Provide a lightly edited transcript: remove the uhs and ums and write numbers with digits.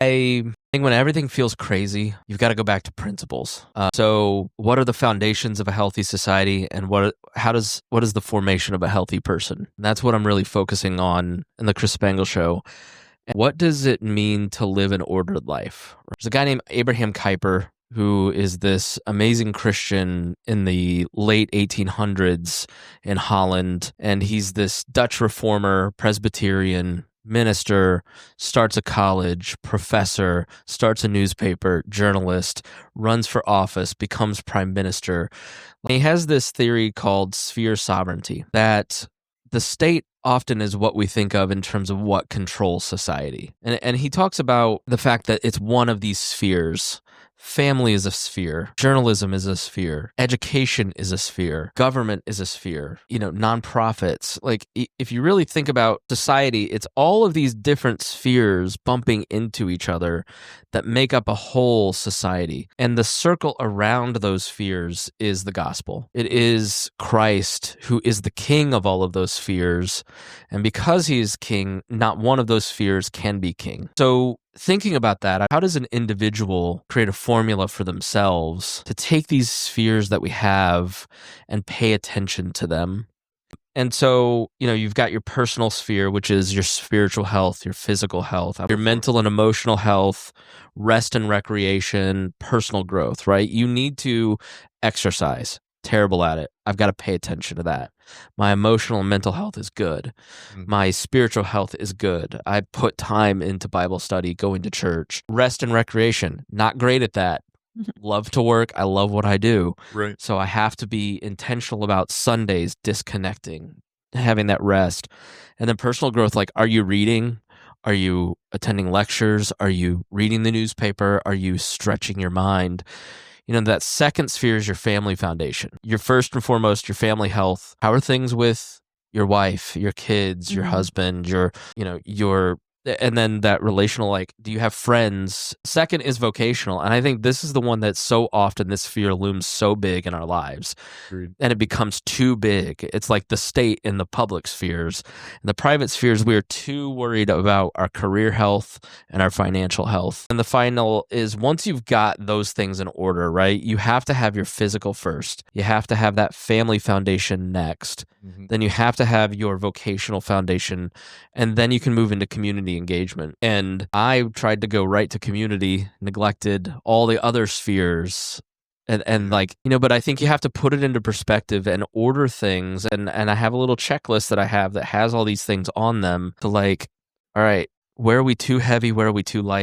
I think when everything feels crazy, you've got to go back to principles. So what are the foundations of a healthy society, and what is the formation of a healthy person? And that's what I'm really focusing on in the Chris Spangle show. And what does it mean to live an ordered life? There's a guy named Abraham Kuyper who is this amazing Christian in the late 1800s in Holland, and he's this Dutch reformer, Presbyterian minister, starts a college, professor, starts a newspaper, journalist, runs for office, becomes prime minister. He has this theory called sphere sovereignty, that the state often is what we think of in terms of what controls society. And he talks about the fact that it's one of these spheres. Family is a sphere. Journalism is a sphere. Education is a sphere. Government is a sphere. Nonprofits. Like, if you really think about society, it's all of these different spheres bumping into each other that make up a whole society. And the circle around those spheres is the gospel. It is Christ, who is the king of all of those spheres. And because he is king, not one of those spheres can be king. So, thinking about that, how does an individual create a formula for themselves to take these spheres that we have and pay attention to them? And so, you've got your personal sphere, which is your spiritual health, your physical health, your mental and emotional health, rest and recreation, personal growth, right? You need to exercise. Terrible at it. I've got to pay attention to that. My emotional and mental health is good. My spiritual health is good. I put time into Bible study, going to church. Rest and recreation, not great at that. Love to work. I love what I do. Right. So I have to be intentional about Sundays, disconnecting, having that rest. And then personal growth, like, are you reading? Are you attending lectures? Are you reading the newspaper? Are you stretching your mind? That second sphere is your family foundation. Your first and foremost, your family health. How are things with your wife, your kids, your husband, and then that relational, like, do you have friends? Second is vocational. And I think this is the one that so often this sphere looms so big in our lives. Agreed. And it becomes too big. It's like the state in the public spheres. In the private spheres, we are too worried about our career health and our financial health. And the final is, once you've got those things in order, right, you have to have your physical first. You have to have that family foundation next. Then you have to have your vocational foundation, and then you can move into community engagement. And I tried to go right to community, neglected all the other spheres. And but I think you have to put it into perspective and order things. And I have a little checklist that I have that has all these things on them to, like, all right, where are we too heavy? Where are we too light?